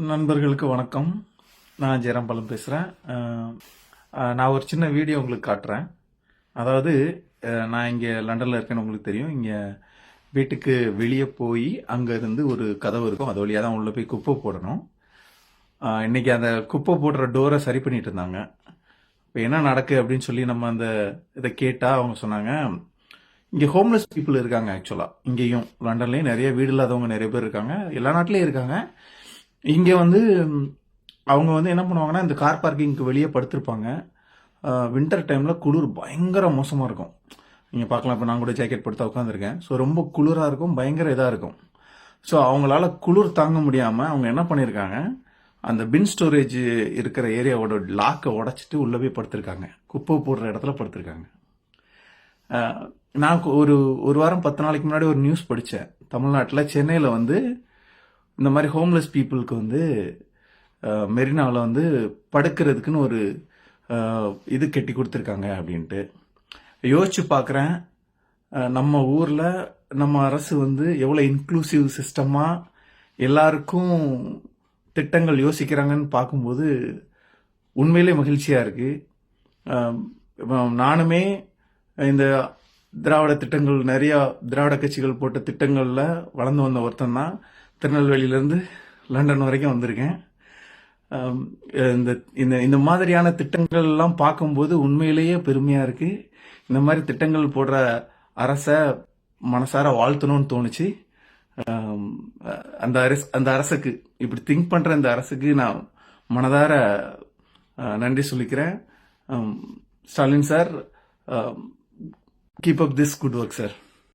நண்பர்களுக்கு வணக்கம். நான் ஜெயராம்பலம் பேசுகிறேன். நான் ஒரு சின்ன வீடியோ உங்களுக்கு காட்டுறேன். அதாவது நான் இங்கே லண்டனில் இருக்கேன்னு உங்களுக்கு தெரியும். இங்கே வீட்டுக்கு வெளியே போய் அங்கே இருந்து ஒரு கதவு இருக்கும். அது வழியாக தான் உள்ளே போய் குப்பை போடணும். இன்னைக்கு அந்த குப்பை போடுற டோரை சரி பண்ணிட்டு இருந்தாங்க. இப்போ என்ன நடக்கு அப்படின்னு சொல்லி நம்ம அந்த இதை கேட்டால் அவங்க சொன்னாங்க, இங்கே ஹோம்லெஸ் பீப்புள் இருக்காங்க. ஆக்சுவலாக இங்கேயும் லண்டன்லேயும் நிறைய வீடு இல்லாதவங்க நிறைய பேர் இருக்காங்க. எல்லா நாட்டிலையும் இருக்காங்க. இங்கே அவங்க என்ன பண்ணுவாங்கன்னா, இந்த கார் பார்க்கிங்க்கு வெளியே படுத்திருப்பாங்க. வின்டர் டைமில் குளிர் பயங்கர மோசமாக இருக்கும். நீங்கள் பார்க்கலாம், இப்போ நான் கூட ஜாக்கெட் போட்டு உட்காந்துருக்கேன். ஸோ ரொம்ப குளிராக இருக்கும், பயங்கர இதாக இருக்கும். ஸோ அவங்களால குளிர் தாங்க முடியாமல் அவங்க என்ன பண்ணியிருக்காங்க, அந்த பின் ஸ்டோரேஜ் இருக்கிற ஏரியாவோட லாக்கை உடச்சிட்டு உள்ளே போய் படுத்திருக்காங்க. குப்பை போடுற இடத்துல படுத்திருக்காங்க. நான் ஒரு வாரம் 10 நாளைக்கு முன்னாடி ஒரு நியூஸ் படித்தேன். தமிழ்நாட்டில் சென்னையில் இந்த மாதிரி ஹோம்லெஸ் பீப்புளுக்கு மெரினாவில் படுக்கிறதுக்குன்னு ஒரு இது கட்டி கொடுத்துருக்காங்க அப்படின்ட்டு யோசிச்சு பார்க்குறேன். நம்ம ஊரில் நம்ம அரசு எவ்வளோ இன்க்ளூசிவ் சிஸ்டமாக எல்லாருக்கும் திட்டங்கள் யோசிக்கிறாங்கன்னு பார்க்கும்போது உண்மையிலே மகிழ்ச்சியாக இருக்குது. நானுமே இந்த திராவிட திட்டங்கள், நிறையா திராவிட கட்சிகள் போட்ட திட்டங்களில் வளர்ந்து வந்த ஒருத்தன் தான். திருநெல்வேலியிலேருந்து லண்டன் வரைக்கும் வந்திருக்கேன். இந்த மாதிரியான திட்டங்கள்லாம் பார்க்கும்போது உண்மையிலேயே பெருமையாக இருக்குது. இந்த மாதிரி திட்டங்கள் போடுற அரசை மனசார வாழ்த்தணும்னு தோணுச்சு. அந்த அரசுக்கு, இப்படி திங்க் பண்ணுற இந்த அரசுக்கு நான் மனதார நன்றி சொல்லிக்கிறேன். Stalin sir, keep up this good work sir.